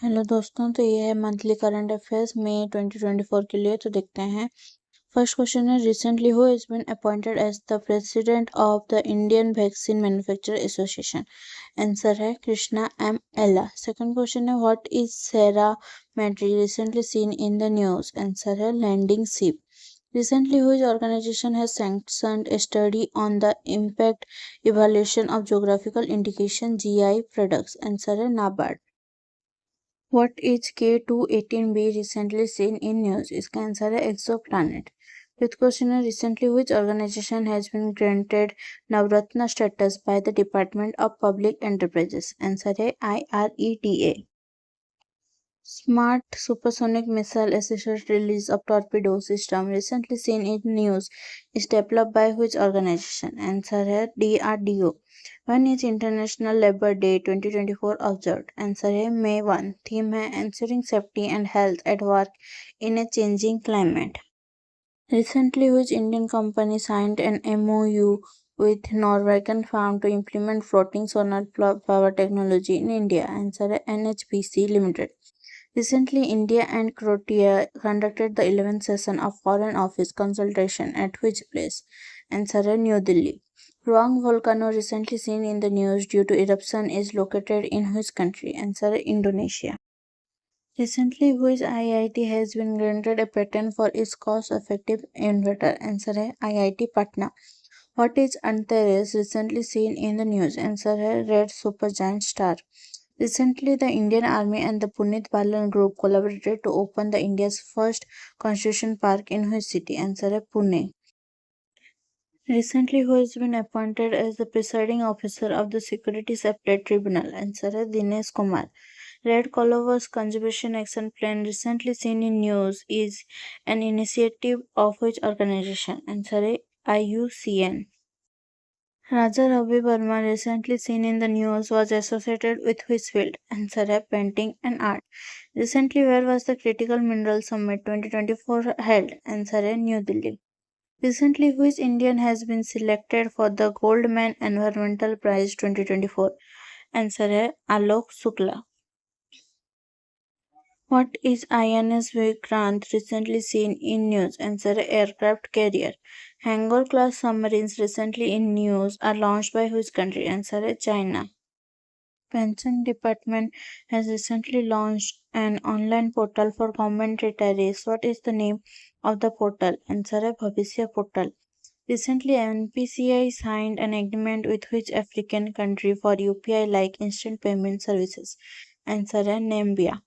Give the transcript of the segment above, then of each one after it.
Hello दोस्तों, तो ये है मंथली करंट अफेयर्स मई 2024 के लिए। तो देखते हैं। फर्स्ट क्वेश्चन है, recently who has been appointed as the president of the Indian vaccine manufacturer association. Answer है Krishna M Ella. Second question है, what is Sera Maitri recently seen in the news. Answer है landing ship. Recently, which organization has sanctioned a study on the impact evaluation of geographical indication GI products? Answer है NABARD. What is K218b recently seen in news? इसका answer है exoplanet. Fifth question है, recently which organization has been granted Navratna status by the Department of Public Enterprises? Answer है IRETA. Smart supersonic missile assisted release of torpedo system recently seen in news is developed by which organization? Answer है DRDO. When is International Labour Day 2024 observed? Answer है May 1. Theme है ensuring safety and health at work in a changing climate. Recently, which Indian company signed an MOU with Norwegian firm to implement floating solar power technology in India? Answer है NHPC Limited. Recently, India and Croatia conducted the 11th session of Foreign Office consultation at which place? Answer है New Delhi. Ruang volcano recently seen in the news due to eruption is located in which country? Answer है Indonesia. Recently, which IIT has been granted a patent for its cost-effective inverter? Answer है IIT Patna. What is Antares recently seen in the news? Answer है red supergiant star. Recently, the Indian Army and the Punit Balan Group collaborated to open the India's first Constitution Park in which city? Answer है Pune. Recently, who has been appointed as the presiding officer of the Securities Appellate Tribunal? Answer है Dinesh Kumar. Red Clover's Conservation Action Plan recently seen in news is an initiative of which organization? Answer है IUCN. Raja Ravi Verma recently seen in the news was associated with which field? Answer है painting and art. Recently, where was the Critical Mineral Summit 2024 held? Answer है New Delhi. Recently, which Indian has been selected for the Goldman Environmental Prize 2024? Answer है Alok Shukla. What is INS Vikrant recently seen in news? Answer है aircraft carrier. Hangar class submarines recently in news are launched by which country? Answer है China. Pension Department has recently launched an online portal for government retirees. What is the name of the portal? Answer है Bhavishya Portal. Recently, NPCI signed an agreement with which African country for UPI-like instant payment services? Answer है Namibia.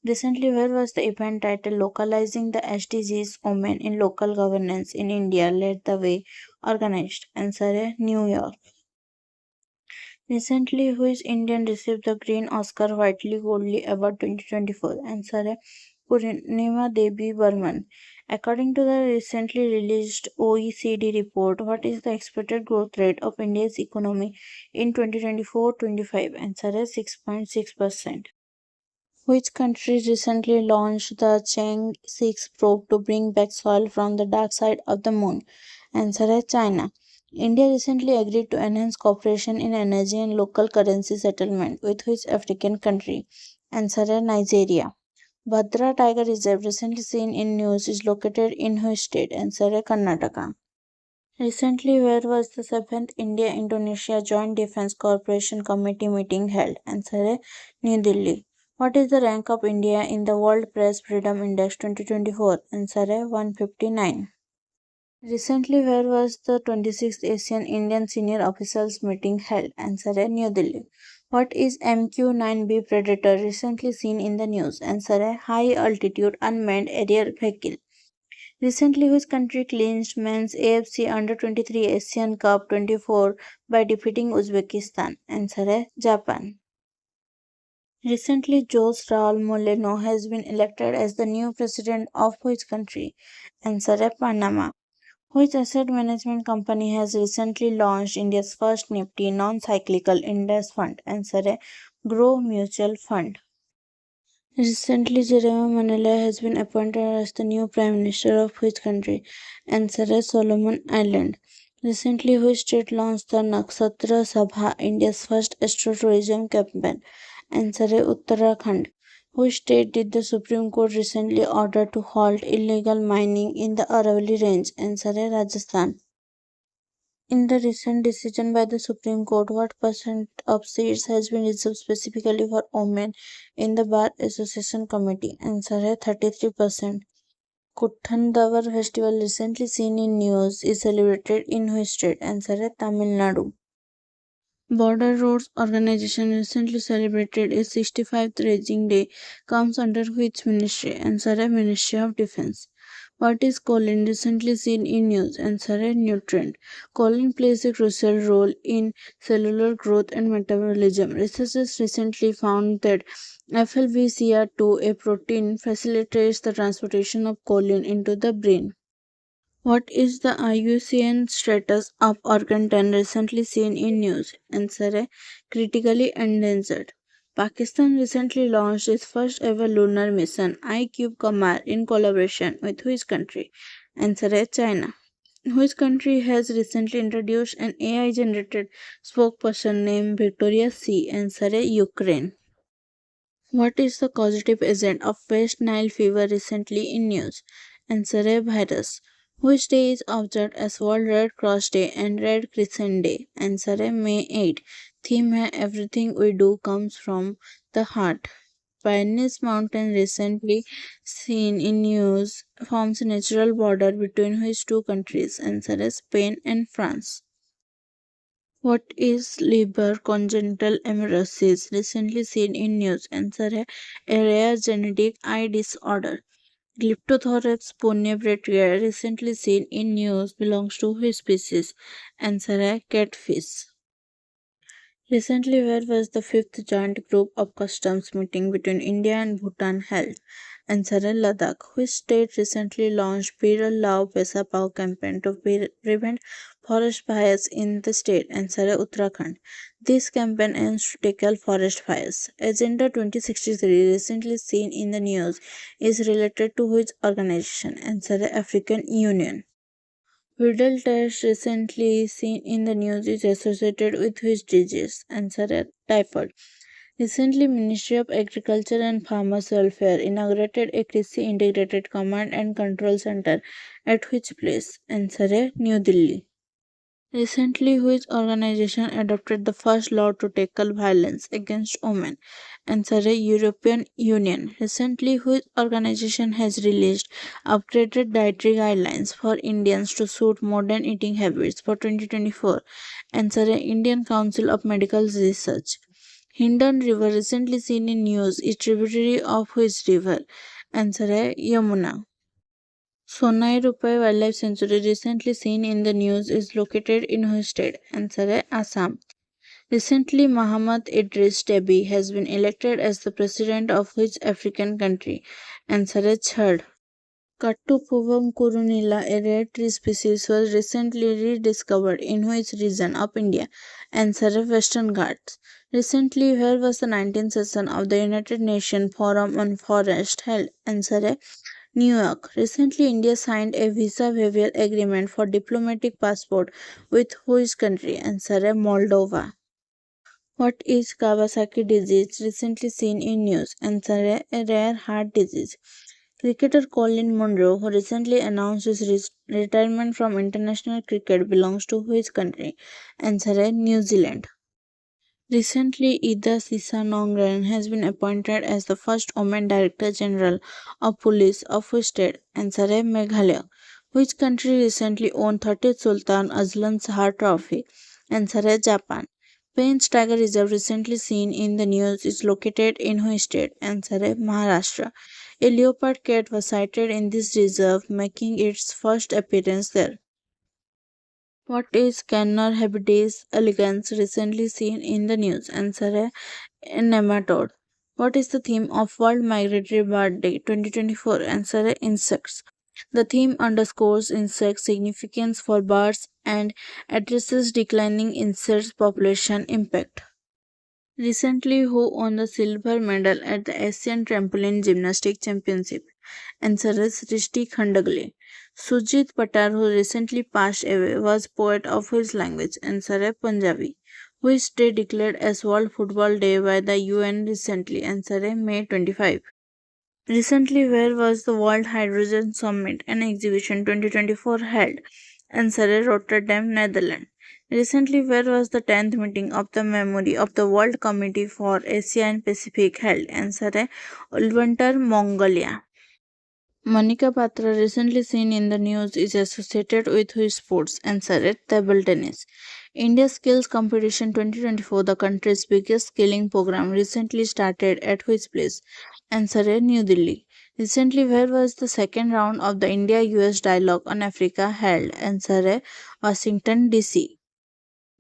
Recently, where was the event titled Localizing the SDGs Women in Local Governance in India led the way organized? Answer है New York. Recently, which Indian received the Green Oscar Whiteley Goldly Award 2024? Answer है Purnima Devi Burman. According to the recently released OECD report, what is the expected growth rate of India's economy in 2024-25? Answer है 6.6%. Which country recently launched the Chang 6 probe to bring back soil from the dark side of the moon? Answer है China. India recently agreed to enhance cooperation in energy and local currency settlement with which African country? Answer है Nigeria. Bhadra Tiger Reserve recently seen in news is located in which state? Answer है Karnataka. Recently, where was the 7th India-Indonesia Joint Defence Cooperation Committee meeting held? Answer है New Delhi. What is the rank of India in the World Press Freedom Index 2024? Answer है 159. Recently, where was the 26th Asian Indian Senior Officials Meeting held? Answer है New Delhi. What is MQ-9B Predator recently seen in the news? Answer है High Altitude Unmanned Aerial Vehicle. Recently, which country clinched men's AFC Under-23 Asian Cup 24 by defeating Uzbekistan? Answer है Japan. Recently, Jose Raul Molino has been elected as the new president of which country? Answer है Panama. Which asset management company has recently launched India's first Nifty non-cyclical index fund? Answer है Grow Mutual Fund. Recently, Jeremy Manila has been appointed as the new Prime Minister of which country? Answer है Solomon Island. Recently, which state launched the Nakshatra Sabha, India's first astrotourism campaign? Answer है Uttarakhand. Which state did the Supreme Court recently order to halt illegal mining in the Aravalli Range? Answer A. Rajasthan. In the recent decision by the Supreme Court, what percent of seats has been reserved specifically for women in the Bar Association Committee? Answer A. 33%. Kuthandavar festival recently seen in news is celebrated in which state? Answer A. Tamil Nadu. Border Roads Organization recently celebrated its 65th Raging Day comes under which ministry? Answer A. Ministry of Defense. What is choline recently seen in news? Answer A. Nutrient. Choline plays a crucial role in cellular growth and metabolism. Researchers recently found that FLVCR2, a protein, facilitates the transportation of choline into the brain. What is the IUCN status of organ recently seen in news? Answer A. Critically endangered. Pakistan recently launched its first ever lunar mission, iCube Qamar, in collaboration with which country? Answer A. China. Which country has recently introduced an AI generated spokesperson named Victoria C? Answer A. Ukraine. What is the causative agent of West Nile fever recently in news? Answer A. Virus. Which day is observed as World Red Cross Day and Red Crescent Day? Answer A. May 8. Theme है everything we do comes from the heart. Pyrenees mountain recently seen in news forms a natural border between which two countries? Answer A. Spain and France. What is Leber congenital amaurosis recently seen in news? Answer A rare genetic eye disorder. Glyptothorax ponebretia recently seen in news belongs to which species? Answer A catfish. Recently, where was the fifth joint group of customs meeting between India and Bhutan held? Answer A Ladakh. Which state recently launched Biral Lao Pesa Pao campaign to prevent forest fires in the state? Answer A Uttarakhand. This campaign aims to tackle forest fires. Agenda 2063 recently seen in the news is related to which organization? Answer A African Union. Vidal test recently seen in the news is associated with which disease? Answer A typhoid. Recently, Ministry of Agriculture and Farmers Welfare inaugurated a Krishi Integrated Command and Control Center at which place? Answer A. New Delhi. Recently, which organization adopted the first law to tackle violence against women? Answer A. European Union. Recently, which organization has released upgraded dietary guidelines for Indians to suit modern eating habits for 2024? Answer A. Indian Council of Medical Research. Hindon River recently seen in news is tributary of which river? Answer A. Yamuna. Sonai Rupai Wildlife Sanctuary recently seen in the news is located in which state? Answer A. Assam. Recently, Muhammad Idris Deby has been elected as the president of which African country? Answer A. Chad. Kattupuvum curunilla, a rare tree species, was recently rediscovered in which region of India? Answer A. Western Ghats. Recently, where was the 19th session of the United Nations Forum on Forest held? Answer A. New York. Recently, India signed a visa waiver agreement for diplomatic passport with which country? Answer A. Moldova. What is Kawasaki disease recently seen in news? Answer A rare heart disease. Cricketer Colin Munro, who recently announced his retirement from international cricket, belongs to which country? Answer A New Zealand. Recently, Ida Sissanongran has been appointed as the first woman Director General of Police of which state? Answer A. Meghalaya. Which country recently won 30th Sultan Azlan Shah Trophy? Answer A. Japan. Pench Tiger Reserve recently seen in the news is located in which state? Answer A. Maharashtra. A leopard cat was sighted in this reserve, making its first appearance there. What is Cannar habitus elegans recently seen in the news? Answer A nematode. What is the theme of World Migratory Bird Day 2024? Answer A insects. The theme underscores insect significance for birds and addresses declining insect population impact. Recently, who won the silver medal at the Asian Trampoline Gymnastics Championship? Answer is Rishti Khandagle. Sujit Patar, who recently passed away, was poet of his language. Answer A Punjabi. which day declared as World Football Day by the UN recently? Answer A. May 25. Recently, where was the World Hydrogen Summit and Exhibition 2024 held? Answer A. Rotterdam, Netherlands. Recently, where was the 10th meeting of the Memory of the World Committee for Asia and Pacific held? Answer A. Ulaanbaatar, Mongolia. Monica Patra, recently seen in the news, is associated with which sports? Answer it, table tennis. India Skills Competition 2024, the country's biggest skilling program, recently started at which place? Answer A, New Delhi. Recently, where was the second round of the India-US dialogue on Africa held? Answer A, Washington, D.C.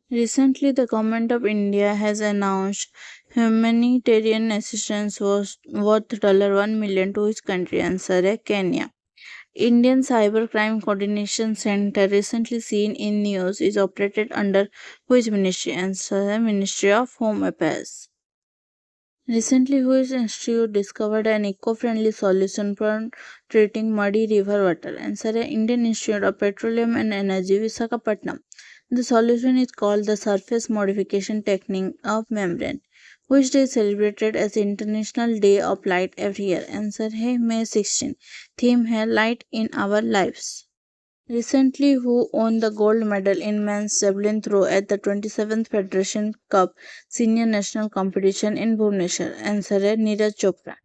Recently, the government of India has announced humanitarian assistance was worth $1 million to its country. Answer A, Kenya. Indian Cybercrime Coordination Center, recently seen in news, is operated under which ministry? Answer: Ministry of Home Affairs. Recently, which institute discovered an eco-friendly solution for treating muddy river water? Answer: Indian Institute of Petroleum and Energy, Visakhapatnam. The solution is called the surface modification technique of membrane, which day is celebrated as International Day of Light every year. Answer: Hey, May 16. Theme: Hai Light in Our Lives. Recently, who won the gold medal in men's javelin throw at the 27th Federation Cup Senior National Competition in Bhubaneswar? Answer: Neeraj Chopra.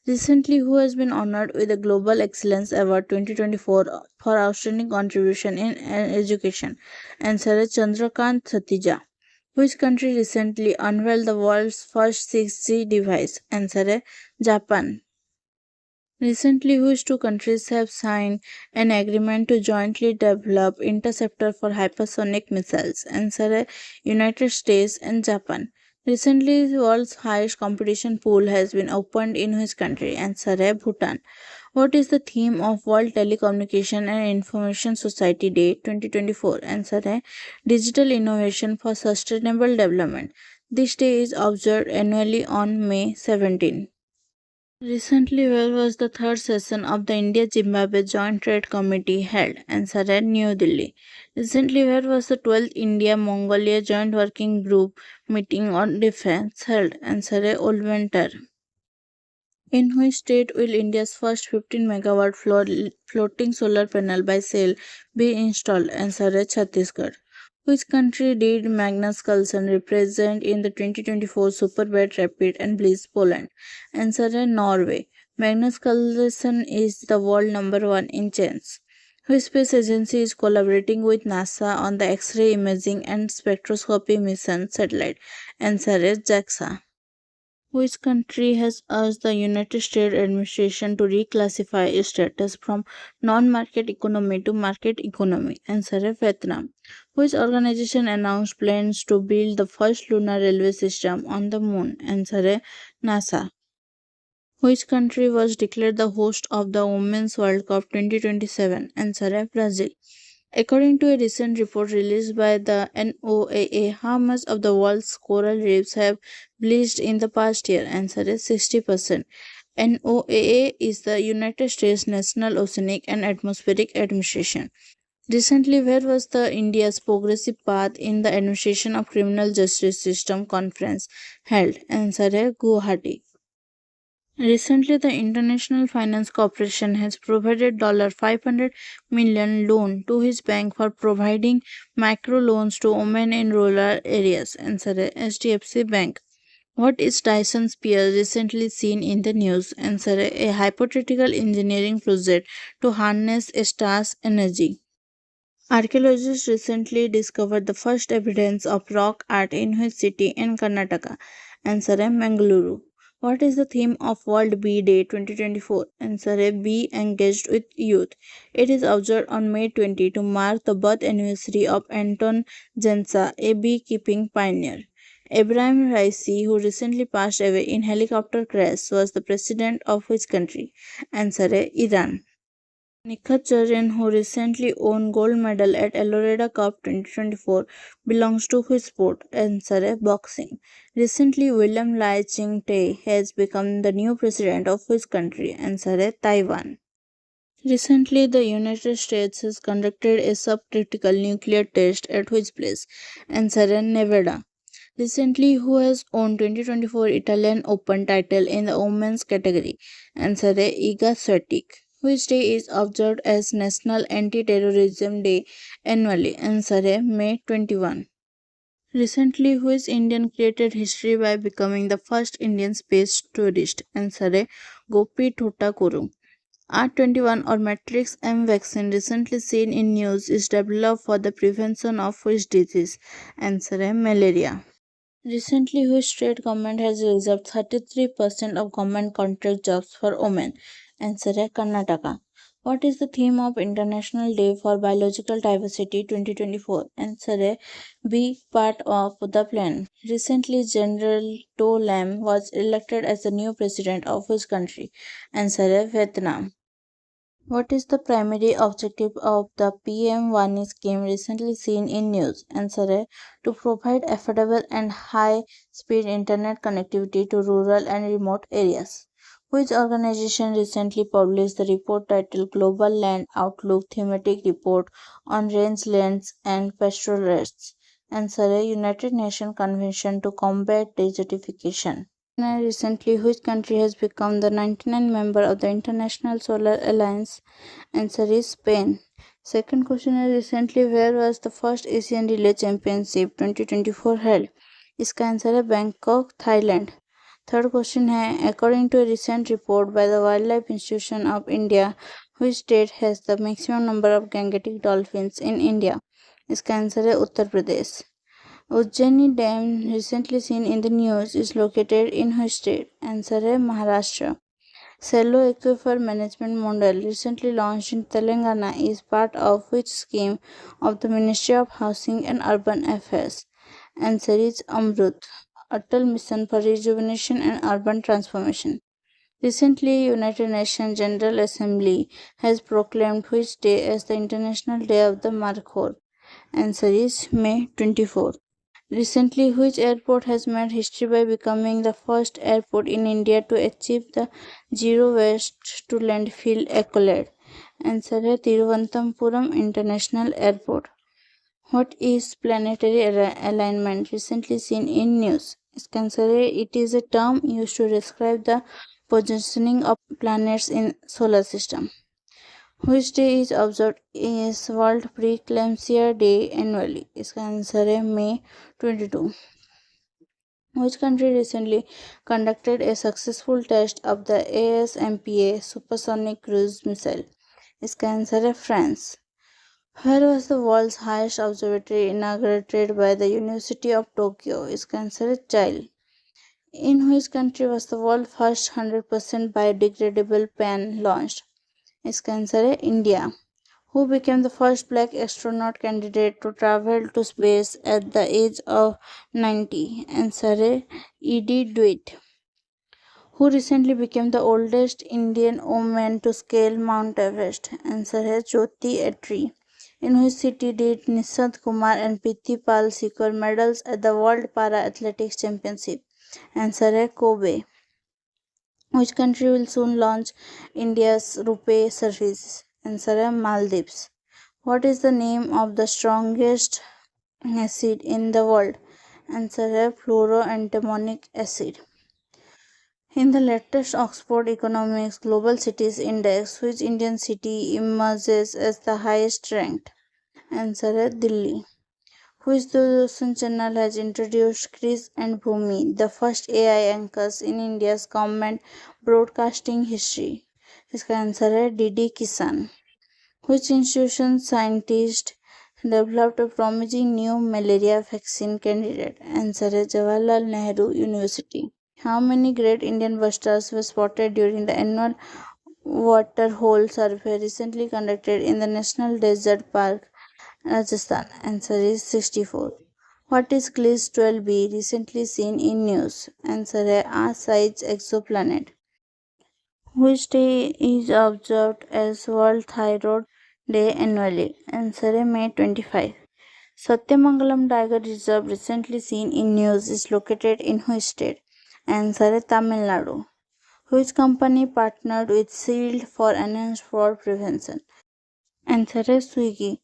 Recently, who has been honored with the Global Excellence Award 2024 for outstanding contribution in education? Answer: Chandrakant Satija. Which country recently unveiled the world's first 6G device? Answer: Japan. Recently, which two countries have signed an agreement to jointly develop interceptor for hypersonic missiles? Answer: United States and Japan. Recently, the world's highest competition pool has been opened in which country? Answer: Bhutan. What is the theme of World Telecommunication and Information Society Day 2024? Answer: Digital Innovation for Sustainable Development. This day is observed annually on May 17. Recently, where was the third session of the India-Zimbabwe Joint Trade Committee held? Answer: at New Delhi. Recently, where was the 12th India-Mongolia Joint Working Group meeting on defense held? Answer: Ulaanbaatar. In which state will India's first 15 megawatt floating solar panel by sail be installed? Answer: Chhattisgarh. Which country did Magnus Carlsen represent in the 2024 Superbad Rapid and Bliss Poland? Answer: Norway. Magnus Carlsen is the world number one in chess. Which space agency is collaborating with NASA on the X-ray imaging and spectroscopy mission satellite? Answer: JAXA. Which country has asked the United States administration to reclassify its status from non-market economy to market economy? Answer: Vietnam. Which organization announced plans to build the first lunar railway system on the moon? Answer: NASA. Which country was declared the host of the Women's World Cup 2027? Answer: Brazil. According to a recent report released by the NOAA, how much of the world's coral reefs have bleached in the past year? Answer is 60%. NOAA is the United States National Oceanic and Atmospheric Administration. Recently, where was the India's progressive path in the administration of criminal justice system conference held? Answer: Guwahati. Recently, the International Finance Corporation has provided $500 million loan to his bank for providing microloans to women in rural areas. Answer: HDFC Bank. What is Dyson Sphere recently seen in the news? Answer: a hypothetical engineering project to harness stars' energy. Archaeologists recently discovered the first evidence of rock art in which city in Karnataka? Answer: Mangaluru. What is the theme of World Bee Day 2024? Answer: Be engaged with youth. It is observed on May 20 to mark the birth anniversary of Anton Jensa, a beekeeping pioneer. Ibrahim Raisi, who recently passed away in helicopter crash, was the president of which country? Answer: Iran. Nikhat Jarin, who recently won gold medal at Eloreda Cup 2024, belongs to which sport? Answer: boxing. Recently, William Lai Ching-te has become the new president of which country? Answer: Taiwan. Recently, the United States has conducted a subcritical nuclear test at which place? Answer: Nevada. Recently, who has won 2024 Italian Open title in the women's category? Answer A. Iga Swiatek. Which day is observed as National Anti-Terrorism Day annually? Answer A. May 21. Recently, which Indian created history by becoming the first Indian space tourist? Answer A. Gopi Thotakuru. R21 or Matrix M vaccine recently seen in news is developed for the prevention of which disease? Answer A. Malaria. Recently, which state government has reserved 33% of government contract jobs for women? Answer A. Karnataka. What is the theme of International Day for Biological Diversity 2024? Answer A. Be part of the plan. Recently, General To Lam was elected as the new president of which country? Answer A. Vietnam. What is the primary objective of the PM Wani scheme recently seen in news? Answer A. To provide affordable and high speed internet connectivity to rural and remote areas. Which organization recently published the report titled Global Land Outlook Thematic Report on Rangelands and Pastoralists? Answer A. United Nations Convention to Combat Desertification. Recently, which country has become the 99th member of the International Solar Alliance? Answer is Spain. Second question is recently where was the first Asian Relay Championship 2024 held? इसका answer है Bangkok Thailand. Third question है according to a recent report by the Wildlife Institution of India, which state has the maximum number of gangetic dolphins in India? इसका answer है Uttar Pradesh. Ujjaini Dam, recently seen in the news, is located in which state? Answer है Maharashtra. Cello Aquifer Management Model, recently launched in Telangana, is part of which scheme of the Ministry of Housing and Urban Affairs? Answer is Amrut, Atal Mission for Rejuvenation and Urban Transformation. Recently, United Nations General Assembly has proclaimed which day as the International Day of the Markhor? Answer is May 24. Recently, which airport has made history by becoming the first airport in India to achieve the zero waste to landfill accolade? Answer है Thiruvananthapuram International Airport. What is planetary alignment recently seen in news? इसका answer है it is a term used to describe the positioning of planets in solar system. Which day is observed is World Preeclampsia Day annually? इसका answer है May 22. Which country recently conducted a successful test of the ASMPA supersonic cruise missile? इसका answer है France. Where was the world's highest observatory inaugurated by the University of Tokyo? इसका answer है Chile. In which country was the world's first 100% biodegradable pen launched? इसका answer है India. Who became the first black astronaut candidate to travel to space at the age of 90? Answer है Edie Dewitt. Who recently became the oldest Indian woman to scale Mount Everest? Answer है Jyoti Atri. In which city did Nishant Kumar and Priti Pal secure medals at the World Para Athletics Championship? Answer है Kobe. Which country will soon launch India's Rupee service? Answer है Maldives. What is the name of the strongest acid in the world? Answer है fluoroantimonic acid. In the latest Oxford Economics Global Cities Index, which Indian city emerges as the highest ranked? Answer है Delhi. Which Doordarshan channel has introduced Chris and Bhumi, the first AI anchors in India's government broadcasting history? इसका answer है DD Kisan. Which institution scientist developed a promising new malaria vaccine candidate? Answer है Jawaharlal Nehru University. How many great Indian bustards were spotted during the annual water hole survey recently conducted in the National Desert Park, Rajasthan? Answer is 64. What is Gliss 12b recently seen in news? Answer है R-size exoplanet. Which day is observed as World Thyroid Day annually? Answer है May 25. Satyamangalam Tiger Reserve recently seen in news is located in which state? Answer है Tamil Nadu. Which company partnered with Shield for enhanced fraud prevention? Answer है Swiggy.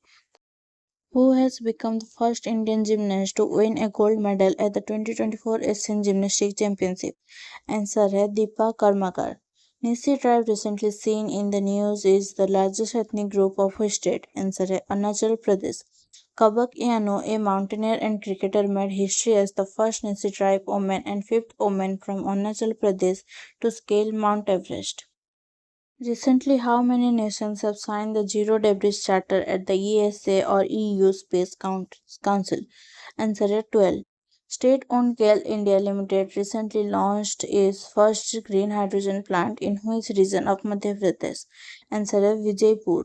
who has become the first Indian gymnast to win a gold medal at the 2024 Asian Gymnastics Championship. Answer है Deepa Karmakar. Nisi tribe recently seen in the news is the largest ethnic group of which state? Answer है Arunachal Pradesh. Kabak Yano, a mountaineer and cricketer, made history as the first Nisi tribe woman and fifth woman from Arunachal Pradesh to scale Mount Everest. Recently, how many nations have signed the Zero Debris Charter at the ESA or EU Space Council? Answer is 12. State-owned GAIL India Limited recently launched its first green hydrogen plant in which region of Madhya Pradesh? Answer is Vijaypur.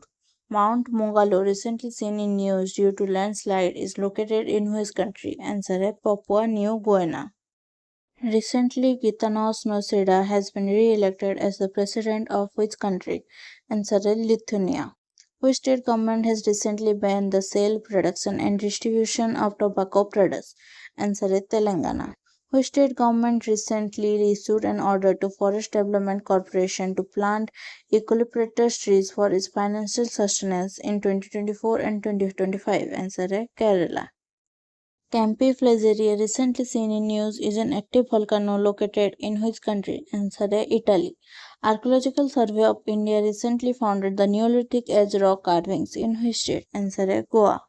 Mount Mogalo, recently seen in news due to landslide, is located in which country? Answer is Papua New Guinea. Recently, Gitanos Nausėda has been re-elected as the president of which country? Answer is Lithuania. Which state government has recently banned the sale, production and distribution of tobacco products? Answer is Telangana. Which state government recently issued an order to Forest Development Corporation to plant eucalyptus trees for its financial sustenance in 2024 and 2025? Answer is Kerala. Campi Flagellare, recently seen in news, is an active volcano located in which country? Answer A. Italy. Archaeological Survey of India recently found the Neolithic age rock carvings in which state? Answer A. Goa.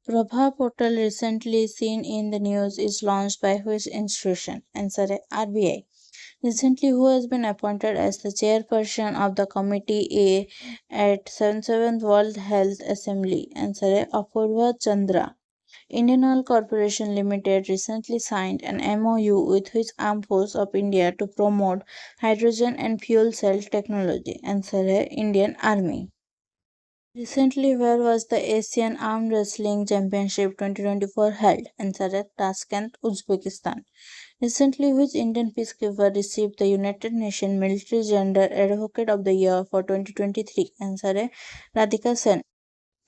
Prabha portal recently seen in the news is launched by which institution? Answer A. RBI. Recently, who has been appointed as the chairperson of the Committee A at 77th World Health Assembly? Answer A. Apurva Chandra. Indian Oil Corporation Limited recently signed an MoU with which Armed Forces of India to promote hydrogen and fuel cell technology. Answer है Indian Army. Recently, where was the Asian Arm Wrestling Championship 2024 held? Answer है Tashkent, Uzbekistan. Recently, which Indian peacekeeper received the United Nations Military Gender Advocate of the Year for 2023? Answer है Radhika Sen.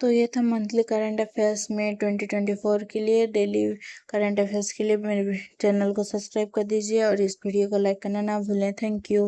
तो ये था monthly current affairs में 2024 के लिए। Daily current affairs के लिए मेरे चैनल को सब्सक्राइब कर दीजिए और इस वीडियो को लाइक करना ना भूलें। Thank you.